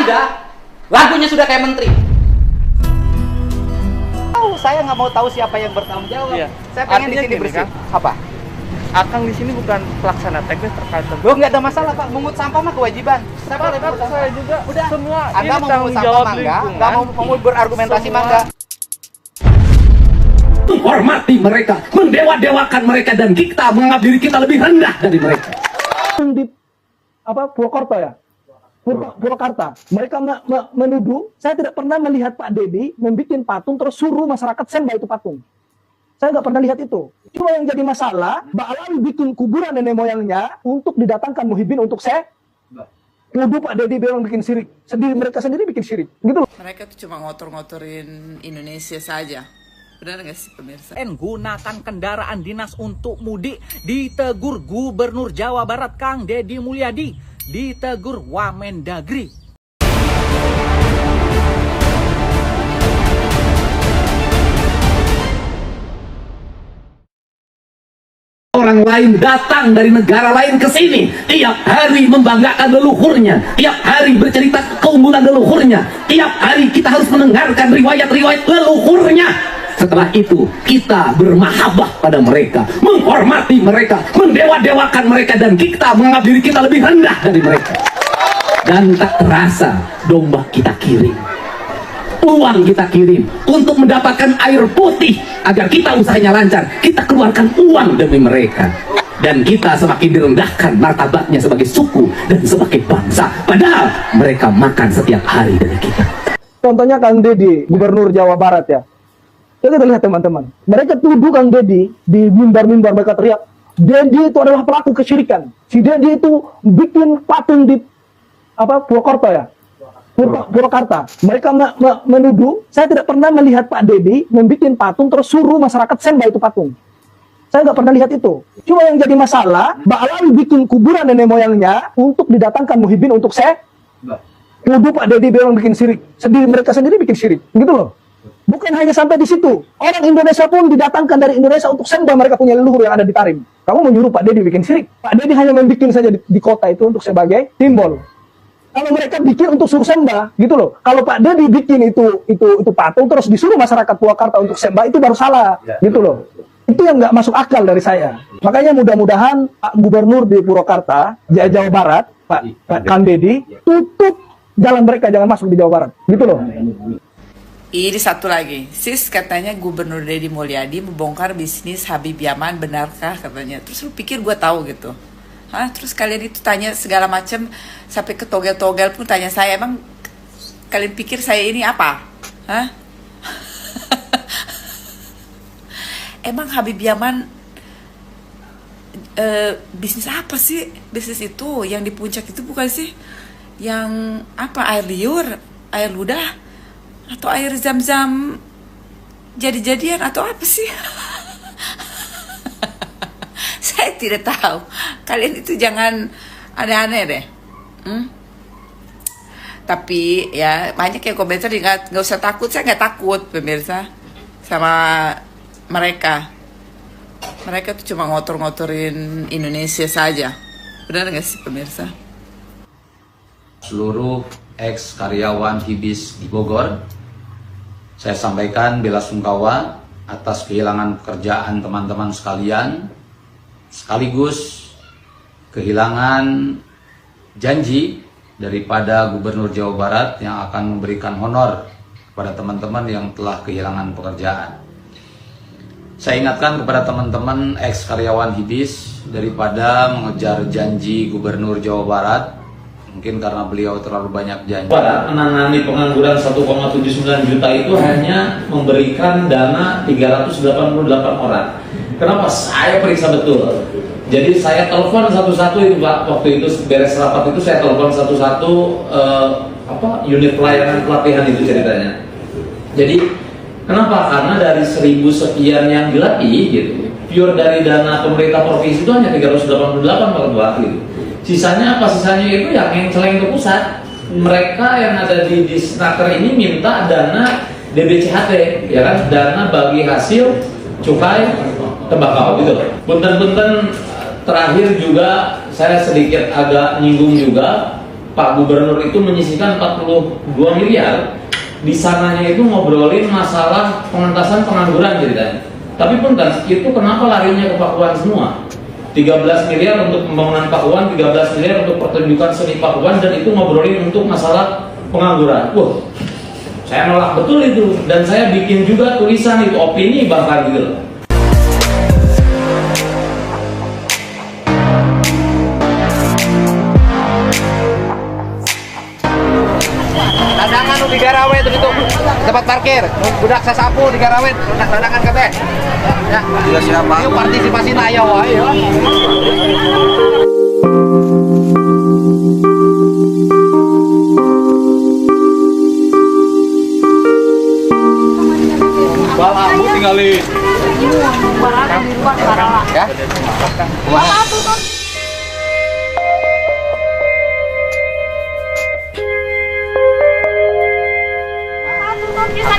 Anda lagunya sudah kayak menteri. Saya nggak mau tahu siapa yang bertanggung jawab. Iya. Saya pengen di Artinya sini gini, bersih. Kang. Apa? Akang di sini bukan pelaksana teknis terkait Loh, nggak ada masalah Pak. Mungut sampah mah kewajiban. Saya boleh Kan mungut saya sampah. juga Udah. semua Anda ini mau tanggung mungut sampah jawab mangga, lingkungan. nggak mau berargumentasi Semua. mangga. Menghormati mereka, mendewa-dewakan mereka, dan kita menganggap diri kita lebih rendah dari mereka. Di Purwokerto ya, Purwakarta, mereka menuduh saya tidak pernah melihat Pak Dedi membuat patung terus suruh masyarakat sembah itu patung. Saya nggak pernah lihat itu. Cuma yang jadi masalah, Mbak Alawi bikin kuburan nenek moyangnya untuk didatangkan Muhyiddin untuk saya. Nuduh Pak Dedi bilang bikin syirik. Mereka sendiri bikin syirik. Gitu loh. Mereka tuh cuma ngotor-ngotorin Indonesia saja. Benar nggak sih pemirsa? Gunakan kendaraan dinas untuk mudik, ditegur Gubernur Jawa Barat Kang Deddy Mulyadi, ditegur Wamendagri. Orang lain datang dari negara lain ke sini, tiap hari membanggakan leluhurnya, tiap hari bercerita keunggulan leluhurnya, tiap hari kita harus mendengarkan riwayat-riwayat leluhurnya. Setelah itu kita bermahabbah pada mereka, menghormati mereka, mendewa-dewakan mereka, dan kita menganggap diri kita lebih rendah dari mereka. Dan tak terasa domba kita kirim, uang kita kirim untuk mendapatkan air putih agar kita usahanya lancar. Kita keluarkan uang demi mereka, dan kita semakin direndahkan martabatnya sebagai suku dan sebagai bangsa, padahal mereka makan setiap hari dari kita. Contohnya Kang Dedi, Gubernur Jawa Barat ya. Ya kita lihat teman-teman, mereka tuduh Kang Dedi di mimbar-mimbar, mereka teriak, Dedi itu adalah pelaku kesyirikan. Si Dedi itu bikin patung di Purwokerto ya, Purwakarta. Mereka menuduh saya tidak pernah melihat Pak Dedi membuat patung terus suruh masyarakat sembah itu patung. Saya nggak pernah lihat itu. Cuma yang jadi masalah, Mbak Alawi bikin kuburan nenek moyangnya untuk didatangkan Muhyiddin untuk saya. Nuduh Pak Dedi bilang bikin syirik. Mereka sendiri bikin syirik. Gitu loh. Bukan hanya sampai di situ. Orang Indonesia pun didatangkan dari Indonesia untuk sembah mereka punya leluhur yang ada di Tarim. Kamu menyuruh Pak Dedi bikin syirik. Pak Dedi hanya membuat saja di kota itu untuk sebagai simbol. Kalau mereka bikin untuk suruh sembah, gitu loh. Kalau Pak Dedi bikin itu patung terus disuruh masyarakat Purwakarta untuk sembah, itu baru salah, gitu loh. Itu yang nggak masuk akal dari saya. Makanya mudah-mudahan Pak Gubernur di Purwakarta, Jawa Barat, Pak Kang Dedi, tutup jalan mereka, jangan masuk di Jawa Barat, gitu loh. Ini satu lagi, sis katanya Gubernur Deddy Mulyadi membongkar bisnis Habib Yaman, benarkah katanya? Terus lu pikir gue tahu gitu? Hah? Terus kalian itu tanya segala macam sampai ke togel-togel pun tanya saya, emang kalian pikir saya ini apa? Hah? Emang Habib Yaman bisnis apa sih? Bisnis itu yang di puncak itu bukan sih? Yang apa, air liur, air ludah, atau air zam-zam jadi-jadian atau apa sih? Saya tidak tahu. Kalian itu jangan aneh-aneh deh. Tapi ya banyak yang komentar, nggak usah takut. Saya nggak takut pemirsa sama mereka. Mereka tuh cuma ngotor-ngotorin Indonesia saja. Benar nggak sih pemirsa? Seluruh ex karyawan Hibis di Bogor, saya sampaikan bela sungkawa atas kehilangan pekerjaan teman-teman sekalian, sekaligus kehilangan janji daripada Gubernur Jawa Barat yang akan memberikan honor kepada teman-teman yang telah kehilangan pekerjaan. Saya ingatkan kepada teman-teman ex karyawan Hibis, daripada mengejar janji Gubernur Jawa Barat, mungkin karena beliau terlalu banyak janji, menangani pengangguran 1,79 juta itu hanya memberikan dana 388 orang. Kenapa? Saya periksa betul. Jadi saya telepon satu-satu itu Pak, waktu itu beres rapat itu saya telepon satu-satu unit pelayanan pelatihan itu ceritanya. Jadi kenapa? Karena dari 1000 sekian yang dilatih gitu, pure dari dana pemerintah provinsi itu hanya 388 Pak gitu. Sisanya apa? Sisanya itu yang celeng ke pusat. Mereka yang ada di Disnaker ini minta dana DBCHT, ya kan, dana bagi hasil cukai tembakau gitu. Punten-punten terakhir juga saya sedikit agak nyinggung juga Pak Gubernur itu menyisihkan 42 miliar, di sananya itu ngobrolin masalah pengentasan pengangguran ceritanya. Tapi punten, itu kenapa larinya ke Pakuan semua? 13 miliar untuk pembangunan Pakuan, 13 miliar untuk pertunjukan seni Pakuan, dan itu ngobrolin untuk masalah pengangguran. Wah, saya nolak betul itu, dan saya bikin juga tulisan itu, opini bahkan gitu loh. Dadangan di Garawe itu tempat parkir. Budak sasapu di Garawe dadangan kabeh. Ya, ya siapa? Yuk partisipasi na ayo wae ya. Balamu tinggalin. Ya. Wah.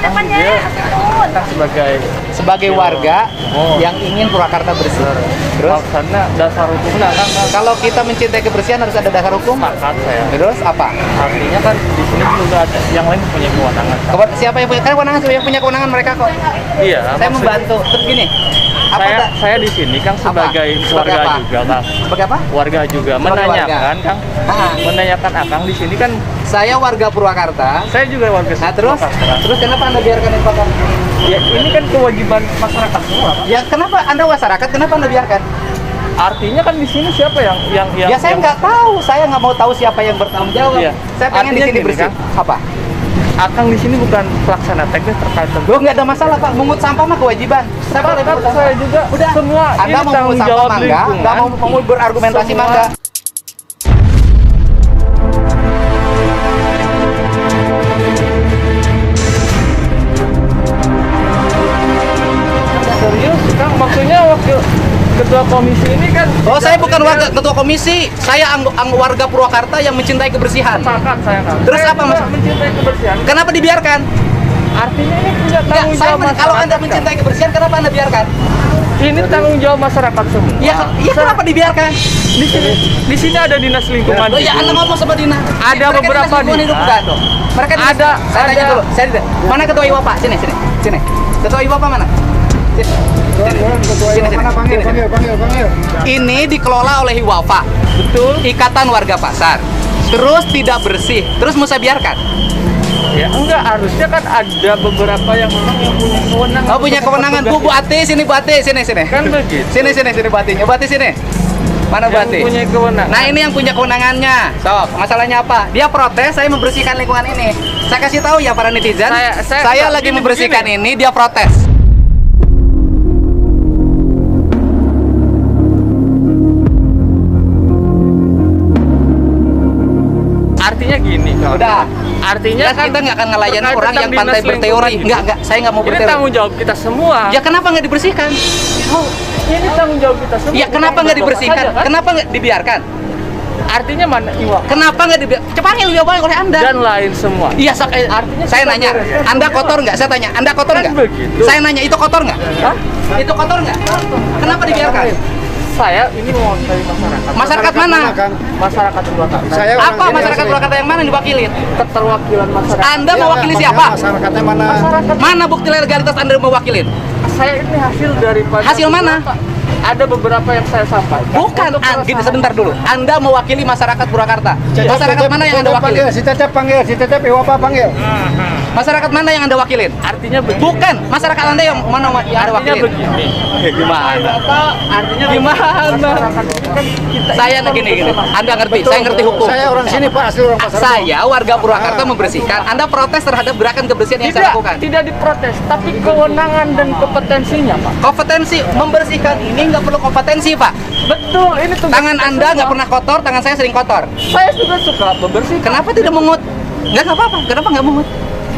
Kan Sebagai warga yang ingin Purwakarta bersih. Terus karena dasar hukumnya kan kalau kita mencintai kebersihan harus ada dasar hukum. sepakat saya. Terus apa? Artinya kan di sini juga ada yang lain punya kewenangan. Siapa yang punya kewenangan? Siapa yang punya kewenangan mereka kok? Iya. Saya membantu. Terus gini. Saya di sini kan sebagai Sebagai warga apa? juga, Kang. Sebagai apa? Warga juga Sebagai menanyakan, warga. Kang. Menanyakan Akang di sini kan Saya warga Purwakarta. saya juga warga Nah terus, Purwakarta. terus kenapa Anda biarkan itu Pak? Ya ini kan kewajiban masyarakat semua, Pak. Ya kenapa Anda masyarakat, kenapa Anda biarkan? Artinya kan di sini siapa yang Ya saya nggak tahu, saya nggak mau tahu siapa yang bertanggung jawab. Iya. Saya pengen di Artinya sini gini, bersih. Kang. Apa? Akang di sini bukan pelaksana teknis terkait Loh nggak ada masalah Pak, mungut sampah mah kewajiban. Saya boleh Kan mungut sampah. saya juga Udah. semua Anda ini mau tanggung mungut sampah jawab mangga, lingkungan. nggak mau berargumentasi Semua. mangga. Serius, Kang? Maksudnya wakil ketua komisi ini kan? Oh saya bukan warga ketua komisi, saya warga Purwakarta yang mencintai kebersihan. Sepakat saya, Kang. Terus Saya apa, juga Mas? mencintai kebersihan. Kenapa dibiarkan? Artinya ini punya Nggak, tanggung jawab kalau Anda masyarakat, mencintai kebersihan, kenapa Anda biarkan? Kang. Ini tanggung jawab masyarakat semua. Ya, ya kenapa dibiarkan? Di sini ada dinas lingkungan. Oh ya, Anda ngomong sama Dina. Ada Mereka beberapa dinas lingkungan hidup dinas. bukan? Mereka dinas- Ada, Saya tanya ada. dulu. Saya tidak. Mana ketua IWAPA? Sini. Ketua IWAPA mana? Sini. Ini dikelola oleh IWAPA. Betul. Ikatan Warga Pasar. Terus tidak bersih. Terus mau saya biarkan? Ya enggak, harusnya kan ada beberapa yang memang yang punya kewenangan. Oh punya untuk kewenangan. Bu mempertugas Ati, sini Bu Ati, sini. Kan begitu. Sini Bu Atinya. Bu Ati sini. Mana Bu Yang Ati? punya kewenangan. Nah ini yang punya kewenangannya. Sok, masalahnya apa? Dia protes, saya membersihkan lingkungan ini. Saya kasih tahu ya para netizen. Saya lagi gini, membersihkan begini. ini, dia protes. Artinya gini, Kang. Udah. Artinya Kan kita nggak akan ngelayani terkait orang tentang yang pandai dinas berteori. lingkungan Enggak, saya nggak mau Ini berteori. tanggung jawab kita semua. Ya kenapa nggak dibersihkan? Ini tanggung jawab kita semua. Ya kenapa Bukan nggak Bapak dibersihkan? saja, kan? Kenapa nggak dibiarkan? Artinya mana Iwa? Kenapa nggak dibiarkan? Cepannya lebih banyak oleh Anda. Dan lain semua. Iya, Artinya saya kita nanya, beres. Anda kotor nggak? Saya tanya, Anda kotor Kan nggak? begitu. Saya nanya, itu kotor nggak? Hah? Itu kotor nggak? Kenapa dibiarkan? Saya ini mewakili masyarakat. Masyarakat mana? Masyarakat Purwakarta. Apa masyarakat Purwakarta yang mana yang diwakilin? Keterwakilan masyarakat. Anda mewakili siapa? Masyarakatnya mana? Masyarakat. Mana bukti legalitas Anda mewakilin? Saya ini hasil daripada Hasil mana? Ada beberapa yang saya sampaikan. Bukan, gini sebentar dulu. Anda mewakili masyarakat Purwakarta. Masyarakat mana yang Anda wakilin? Si Cecep panggil, Iwapa panggil. Masyarakat mana yang Anda wakilin? Artinya begini. Bukan, masyarakat Anda yang mana yang Anda Artinya wakilin? begini. Gimana? Artinya Gimana? masyarakat ini kan kita Saya gini. Anda ngerti, saya ngerti hukum. Saya orang sini Pak, asli orang pasar. Saya warga Purwakarta membersihkan. Anda protes terhadap gerakan kebersihan yang saya lakukan. tidak diprotes, tapi kewenangan dan kompetensinya, Pak. Kompetensi membersihkan ini nggak perlu kompetensi, Pak. Betul, ini tugas Tangan kita Anda semua. nggak pernah kotor, tangan saya sering kotor. Saya juga suka membersihkan. Kenapa tidak mungut? Nggak apa-apa. Kenapa nggak mungut?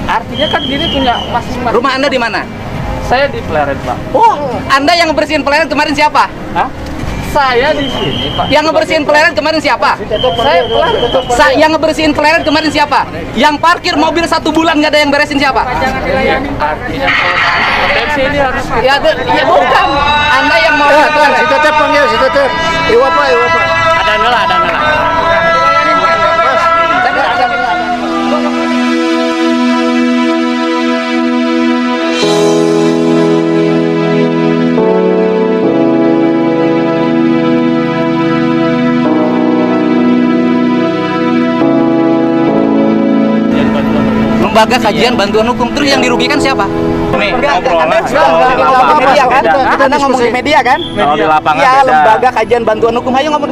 Artinya kan gini punya masing-masing. Rumah Anda di mana? Saya di Pleret, Pak. Oh, Anda yang ngebersihin pelayanan kemarin siapa? Hah? Saya di sini, Pak. Yang ngebersihin pelayanan kemarin siapa? Saya Pleret. Yang ngebersihin pelayanan kemarin siapa? Yang parkir mobil 1 bulan nggak ada yang beresin siapa? Jangan dilayani. Artinya potensi ini harus Ya, ya bukan. Anda yang mau. Si Cecep panggil, si Cecep. Iwapa. ada nela. lembaga kajian bantuan hukum. Terus yang dirugikan siapa? Nih, Enggak, obrolan Anda kalau di ngomong lapangan media kan? beda. Anda ngomong di media kan? Kalau di lapangan Ya, beda. lembaga kajian bantuan hukum. Ayo ngomong.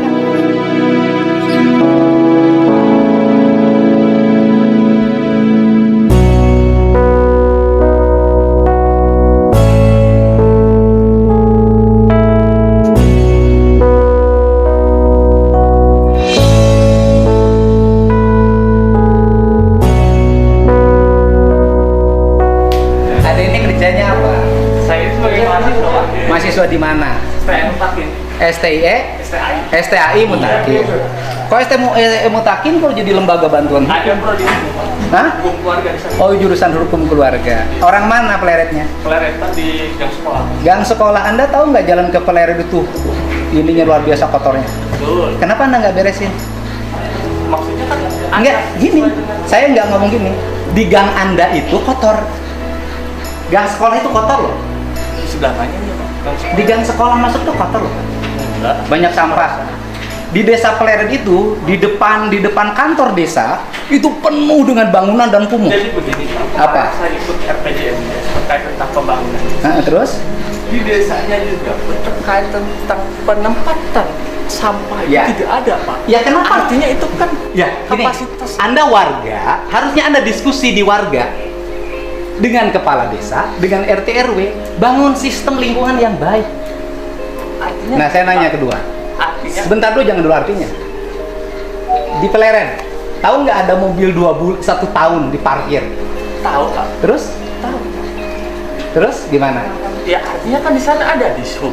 Ada ini kerjanya apa? Saya sebagai mahasiswa, Pak. Mahasiswa di mana? Saya mutakin. STIE? STI. STAI Mutakin. Kok Mutakin kok jadi lembaga bantuan hukum? Ada prodi Pak. Hah? Hukum keluarga di sana. Oh, jurusan hukum keluarga. Orang mana peleretnya? Peleretan di gang sekolah. Gang sekolah. Anda tahu nggak jalan ke peleret itu? Ininya luar biasa kotornya. Betul. Kenapa Anda nggak beresin? Maksudnya kan Enggak, gini. Saya nggak ngomong gini. Di gang Anda itu kotor. Gang sekolah itu kotor loh. sebelahnya ya Pak. Gang sekolah. Di gang sekolah masuk tuh kotor loh. Enggak. Banyak sampah. Di desa Pleret itu, di depan kantor desa itu penuh dengan bangunan dan kumuh. Jadi begini Pak. Apa? Saya ikut RPJM terkait tentang pembangunan. Nah, terus? Di desanya juga terkait tentang penempatan sampah Ya. itu tidak ada Pak. Ya kenapa? Artinya itu kan Ya, gini, kapasitas. Anda warga, harusnya Anda diskusi di warga dengan kepala desa, dengan RT RW, bangun sistem lingkungan yang baik. Artinya, Nah, saya nanya kedua. Artinya Sebentar dulu, jangan dulu artinya. Di Pleret, tahu nggak ada mobil 1 tahun diparkir? tahu Pak. Terus? Tahu. Terus gimana? Ya artinya kan di sana ada dishub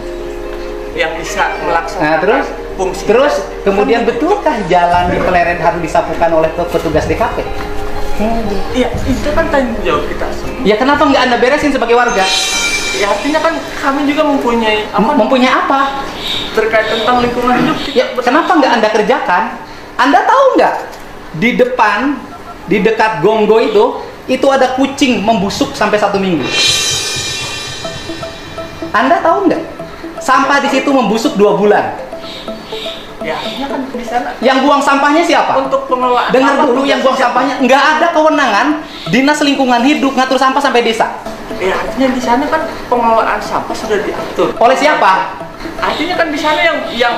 yang bisa melaksanakan Nah, terus? fungsi. Terus kemudian betulkah jalan di Pleret harus disapukan oleh petugas DKP? Iya, itu kan tanggung jawab kita semua. Ya kenapa nggak Anda beresin sebagai warga? Ya artinya kan kami juga mempunyai Mempunyai apa? terkait tentang lingkungan hidup. Ya, kenapa nggak Anda kerjakan? Anda tahu nggak? Di depan, di dekat Gonggo itu ada kucing membusuk sampai 1 minggu. Anda tahu nggak? Sampah di situ membusuk 2 bulan. Ya artinya kan di sana Yang buang sampahnya siapa? untuk pengelolaan. Dengar sampah dulu, yang buang tugasnya sampahnya nggak ada kewenangan Dinas Lingkungan Hidup ngatur sampah sampai desa. siapa? Ya artinya di sana kan pengelolaan sampah sudah diatur. Oleh siapa? Artinya kan di sana yang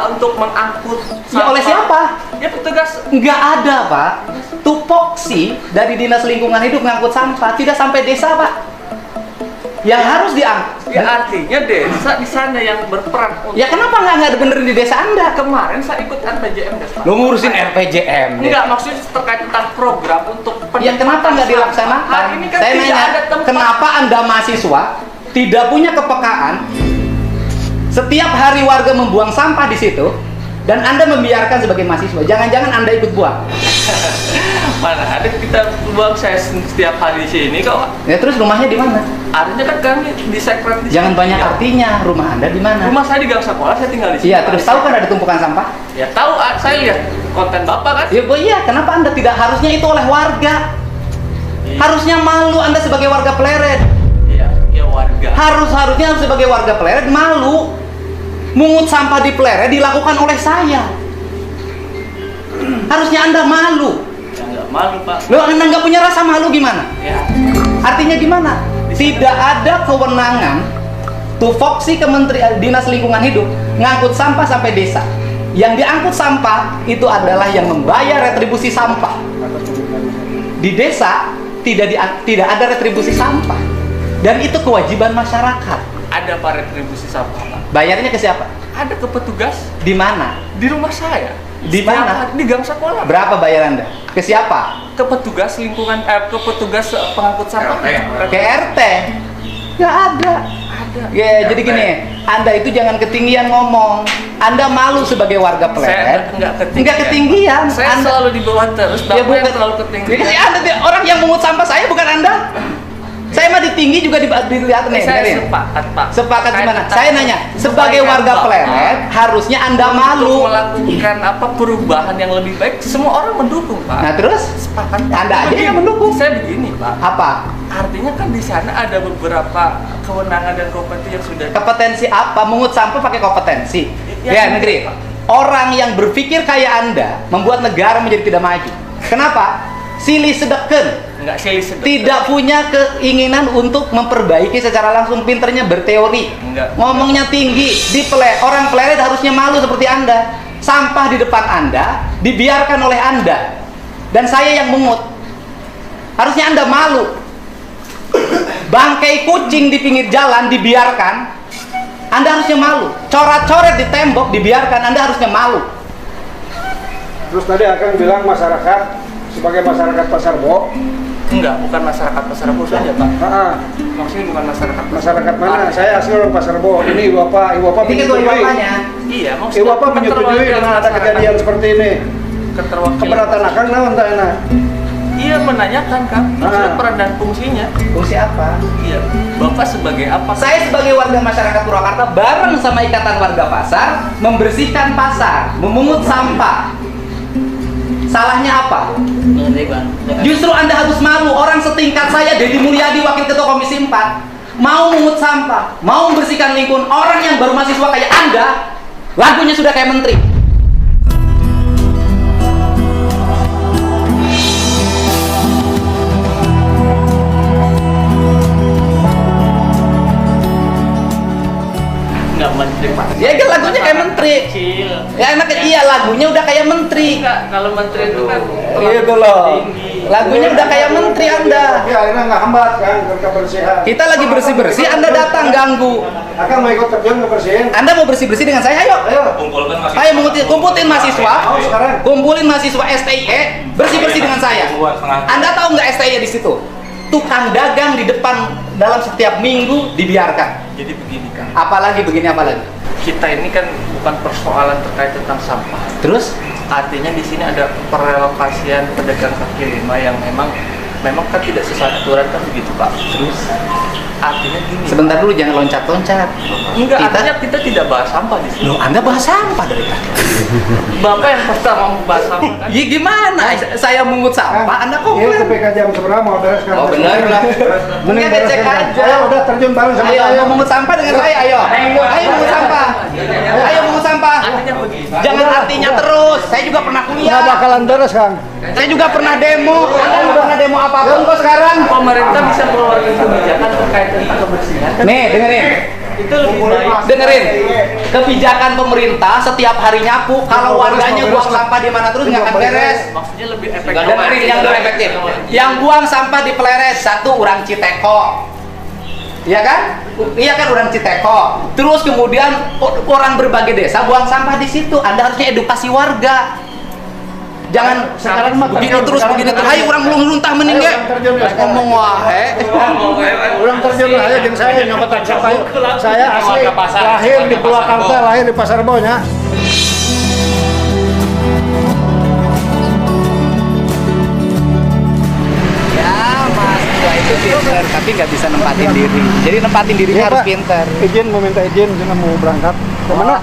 untuk mengangkut Ya oleh siapa? Ya petugas. Nggak ada, Pak. Tupoksi dari Dinas Lingkungan Hidup ngangkut sampah tidak sampai desa, Pak. Yang harus diangkut. Ya artinya desa di sana yang berperan untuk. Ya kenapa nggak benerin di desa Anda? Kemarin saya ikut RPJM desa. Lo ngurusin RPJM. Enggak, maksudnya terkait tentang program untuk Ya kenapa nggak dilaksanakan? Hari ini kan Saya tidak nanya, ada tempat. kenapa Anda mahasiswa tidak punya kepekaan? Setiap hari warga membuang sampah di situ dan Anda membiarkan sebagai mahasiswa. Jangan-jangan Anda ikut buang. Mana ada kita buang saya setiap hari di sini kok. Ya terus rumahnya di mana? Artinya kan kami di sekret di Jangan sini. banyak Ya. artinya. Rumah Anda di mana? Rumah saya di gang sekolah, saya tinggal di sini. Iya, terus tahu kan ada tumpukan sampah? Ya tahu, saya lihat konten Bapak kan. Ya, iya, kenapa Anda tidak harusnya itu oleh warga? Iya. Harusnya malu Anda sebagai warga Pleret. Iya, ya warga. Harusnya sebagai warga Pleret malu. Mungut sampah di Pleret dilakukan oleh saya. Harusnya Anda malu. Ya enggak malu, Pak. Loh, Anda nggak punya rasa malu gimana? Ya. Artinya gimana? Tidak ada kewenangan tupoksi Kementerian Dinas Lingkungan Hidup ngangkut sampah sampai desa. Yang diangkut sampah itu adalah yang membayar retribusi sampah. Di desa tidak ada retribusi sampah. Dan itu kewajiban masyarakat. Ada Pak retribusi sampah, Pak. Bayarnya ke siapa? Ada ke petugas Di mana? di rumah saya. Di Setiap mana? hari, di gang sekolah. Berapa bayar Anda? Ke siapa? Ke petugas lingkungan, ke petugas pengangkut sampah. Ke RT. Nggak ada. Ada. Ya, jadi gini, Anda itu jangan ketinggian ngomong. Anda malu sebagai warga Saya Pleret. enggak ketinggian. Anda, Saya selalu di bawah terus, ya, Bapak yang bukan. terlalu ketinggian. Ya, Anda, orang yang mengut sampah saya bukan Anda. Saya mah ditinggi juga dilihat nih. Saya dengerin. sepakat, Pak. Sepakat Terkait gimana? tentang Saya nanya, sebagai kebaikan warga Bapak Pleret, harusnya Anda untuk malu. melakukan apa perubahan yang lebih baik, semua orang mendukung, Pak. Nah, terus? Sepakat. Pak. Anda aja Begini, yang mendukung. Saya begini, Pak. Apa? Artinya kan di sana ada beberapa kewenangan dan kompetensi yang sudah Kompetensi apa? Mengut sampah pakai kompetensi. Ya, Ya, negeri. Pak. Orang yang berpikir kayak Anda membuat negara menjadi tidak maju. Kenapa? silih sedeken, Enggak silih sedekah. tidak punya keinginan untuk memperbaiki secara langsung, pinternya berteori, Enggak. ngomongnya tinggi, orang pleret harusnya malu seperti Anda. Sampah di depan Anda dibiarkan oleh Anda, dan saya yang mungut. Harusnya Anda malu. Bangkai kucing di pinggir jalan dibiarkan, Anda harusnya malu. Coret-coret di tembok dibiarkan, Anda harusnya malu. Terus tadi akan bilang masyarakat sebagai masyarakat Pasar Bo. Enggak, bukan masyarakat Pasar Rebo saja, Pak. Maksudnya bukan masyarakat Masyarakat mana? Saya asli orang Pasar Bo. Ini Ibu Bapak Ini ketua menyetujui. bapaknya. Iya, Ibu Bapak menyetujui dengan ada kejadian seperti ini. keterwakilan. Keberatan akan naon tah enak? Iya, menanyakan, Kang. Maksudnya peran dan fungsinya. Fungsi apa? Iya, Bapak sebagai apa? Saya sebagai warga masyarakat Purwakarta bareng sama Ikatan Warga Pasar membersihkan pasar, memungut sampah. Salahnya apa? Justru Anda harus malu. Orang setingkat saya, Deddy Mulyadi, Wakil Ketua Komisi 4, mau mungut sampah, mau membersihkan lingkungan. Orang yang baru mahasiswa kayak Anda, lagunya sudah kayak menteri. Enggak menteri, Pak. Ya kan lagunya kayak menteri. Kecil. Ya enak, iya lagunya udah kayak menteri. Enggak, kalau menteri itu kan Gitu loh. tinggi. Lagunya udah kayak menteri Anda. Tapi akhirnya nggak hambat kan kebersihan. Kita lagi bersih-bersih, Anda datang ganggu. Akan mau ikut terjun ngebersihin. Anda mau bersih-bersih dengan saya? Ayo. Ayo. Ayo kumpulin mahasiswa. Mau sekarang. Kumpulin mahasiswa STIE, bersih-bersih dengan saya. Anda tahu nggak STIE di situ? Tukang dagang di depan dalam setiap minggu dibiarkan. Jadi begini, Kang. Apalagi begini, apalagi. Kita ini kan bukan persoalan terkait tentang sampah. Terus Artinya di sini ada perelokasian pedagang kaki lima yang memang kan tidak sesuai aturan kan begitu, Pak. Terus artinya gini. sebentar dulu, jangan loncat-loncat. Enggak, Kita- artinya kita tidak bahas sampah di sini. Loh, Anda bahas sampah dari tadi. Bapak yang pertama mau bahas sampah kan? Ya gimana? Saya mungut sampah, Anda kok Iya, TPK jam seberapa mau beres kan? Oh, benar lah. Mending Mungkin cek bereskan. aja. Ayo udah terjun bareng sama Ayo, saya. mau mungut sampah dengan saya, ayo. Ayo mungut sampah. Ayo mungut sampah. Artinya begini. Jangan artinya terus. Saya juga pernah Nggak kuliah. bakalan beres Kang. Saya juga pernah demo. Anda nggak pernah demo apapun kok sekarang. Pemerintah bisa mengeluarkan kebijakan terkait tentang kebersihan. Nih, dengerin. Itu lebih baik. Dengerin. Kebijakan pemerintah setiap hari nyapu. Kalau warganya buang sampah di mana terus nggak akan beres. Maksudnya lebih efektif. Dengerin yang lebih efektif. Yang buang sampah di Pleres, satu orang Citeko. Iya kan? Iya kan, orang Citeko. Terus kemudian orang berbagai desa buang sampah di situ. Anda harusnya edukasi warga. Jangan Sekarang mah begini terjun, terus, sekarang begini terus. terjun. Ayo orang belum luntah mending Ayo, ge. orang terjun ya sekarang. Ngomong wae. Orang terjun lah aja jeung saya nyobatin siapa. Saya asli lahir di Purwakarta, lahir di Pasar Bo nya. Ya, mahasiswa itu pinter, tapi nggak bisa nempatin diri. Jadi nempatin dirinya Iya, harus Pak. pinter. Izin, mau minta izin karena mau berangkat. Kemana?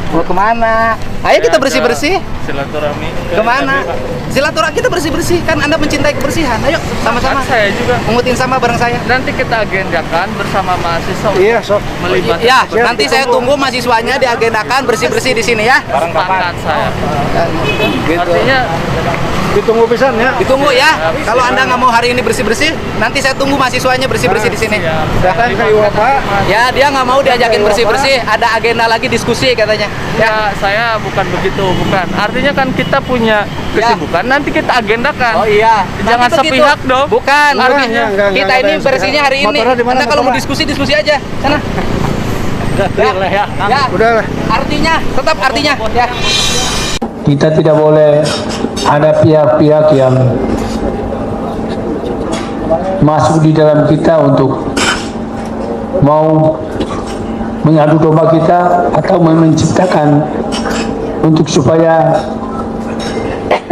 Mau kemana? Ayo kita bersih-bersih. Silaturahmi. Kemana? Silaturahmi, kita bersih-bersih. Kan Anda mencintai kebersihan. Ayo sama-sama. Kan saya juga. Mungutin sampah bareng saya. Nanti kita agendakan bersama mahasiswa Iya, sok. melibatkan Ya, Siap, nanti saya tunggu mahasiswanya diagendakan bersih-bersih di sini ya. sepakat saya. Gitu. Artinya Ditunggu pisan ya. Ditunggu ya. Kalau Anda nggak mau hari ini bersih-bersih, nanti saya tunggu mahasiswanya bersih-bersih di sini. Datang ke Iwapa. Ya, dia nggak mau diajakin bersih-bersih. Ada agenda lagi diskusi katanya. ya saya bukan begitu, bukan. Artinya kan kita punya kesibukan, nanti kita agendakan. Oh iya. Jangan Tapi begitu. sepihak dong. Bukan. Enggak, Artinya enggak, kita ada ini yang bersihnya hari ini. Motornya di mana, Anda kalau mau motornya? diskusi aja. Sana. Ya. Ya. Udah lah. Artinya, tetap artinya. Ya. Kita tidak boleh ada pihak-pihak yang masuk di dalam kita untuk mau mengadu domba kita atau menciptakan untuk supaya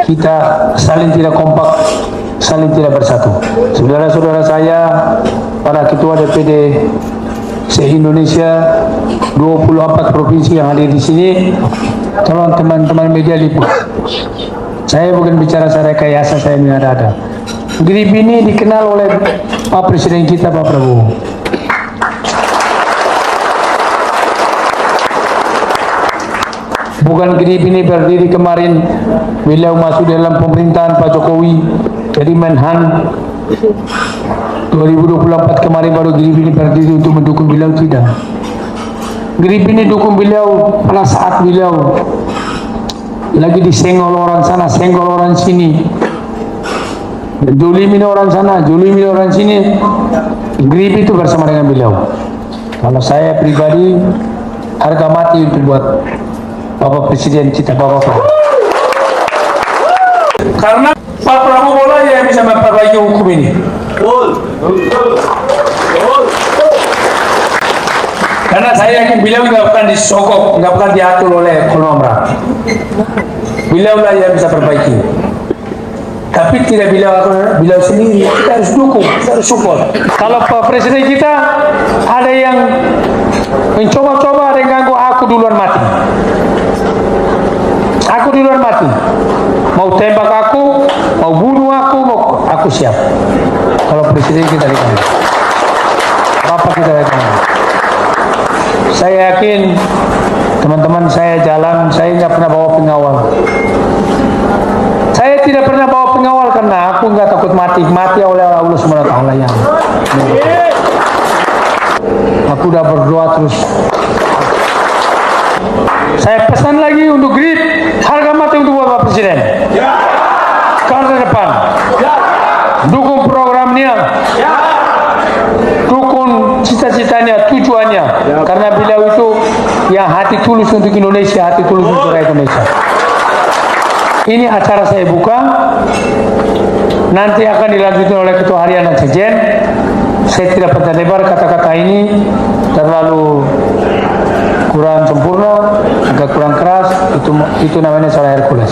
kita saling tidak kompak, saling tidak bersatu. Saudara-saudara saya, para ketua DPD se-Indonesia, 24 provinsi yang hadir di sini, tolong teman-teman media liput. Saya bukan bicara saya rekayasa, saya ada. GRIP ini dikenal oleh Pak Presiden kita, Pak Prabowo. Bukan GRIP ini berdiri kemarin beliau masuk dalam pemerintahan Pak Jokowi, dan Dari Menhan 2024 kemarin baru Grip ini berdiri untuk mendukung beliau, tidak. Grip ini dukung beliau pada saat beliau lagi disenggol orang sana, senggol orang sini, jolimin orang sana, jolimin orang sini. Grip itu bersama dengan beliau. Kalau saya pribadi harga mati untuk buat Bapak Presiden kita, Bapak. Karena Pak Prabowo lah yang bisa memperbaiki hukum ini. Karena saya yakin beliau nggak akan disogok, nggak akan diatur oleh konglomerat. Beliau lah yang bisa perbaiki. Tapi tidak beliau sendiri, kita harus dukung, kita harus support. Kalau Pak Presiden kita ada yang mencoba-coba, ada yang ganggu, aku duluan mati. Aku duluan mati. Mau tembak aku, mau bunuh aku siap. Kalau Presiden kita di kanan, Bapak kita di kanan. Saya yakin teman-teman saya jalan, saya nggak pernah bawa pengawal. Saya tidak pernah bawa pengawal karena aku nggak takut mati oleh Allah Subhanahu Wa Taala yang. Aku udah berdoa terus. Saya pesan lagi untuk Grip, harga mati untuk Bapak Presiden. Garda depan. Dukung programnya. Dukung cita-citanya, tujuannya. Karena beliau itu yang hati tulus untuk Indonesia, hati tulus untuk rakyat Indonesia. Ini acara saya buka, nanti akan dilanjutkan oleh Ketua Harian dan Sekjen. Saya tidak panjang lebar, kata-kata ini terlalu kurang sempurna, agak kurang keras, itu namanya salah Hercules.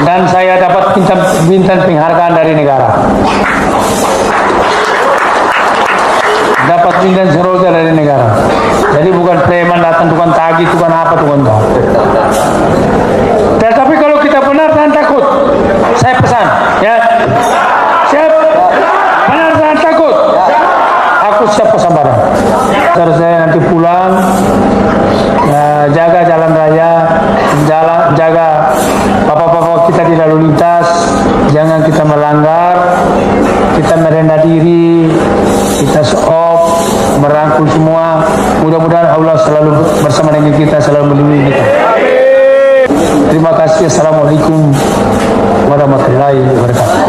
Dan saya dapat bintang penghargaan dari negara. Dapat bintang seroja dari negara. Jadi bukan preman datang tukang tagih, tukang apa, tukang apa. Tetapi kalau kita benar, jangan takut. Saya pesan, ya. Siap? Benar, jangan takut. Aku siap pesan barang. Terus saya nanti pulang, jaga jalan raya, jaga bapak-bapak kita di lalu lintas, jangan kita melanggar, kita merendah diri, kita stop, merangkul semua. Mudah-mudahan Allah selalu bersama dengan kita, selalu melindungi kita. Terima kasih. Assalamualaikum warahmatullahi wabarakatuh.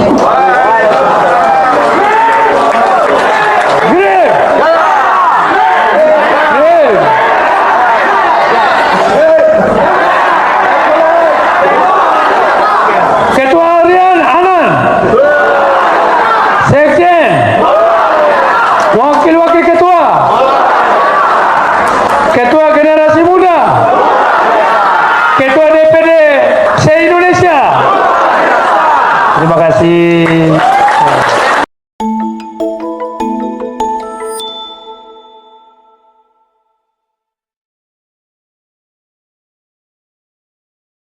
Ketua Harian Anan, Sekjen, Wakil-wakil Ketua, Ketua Generasi Muda, Ketua DPD se-Indonesia. Terima kasih.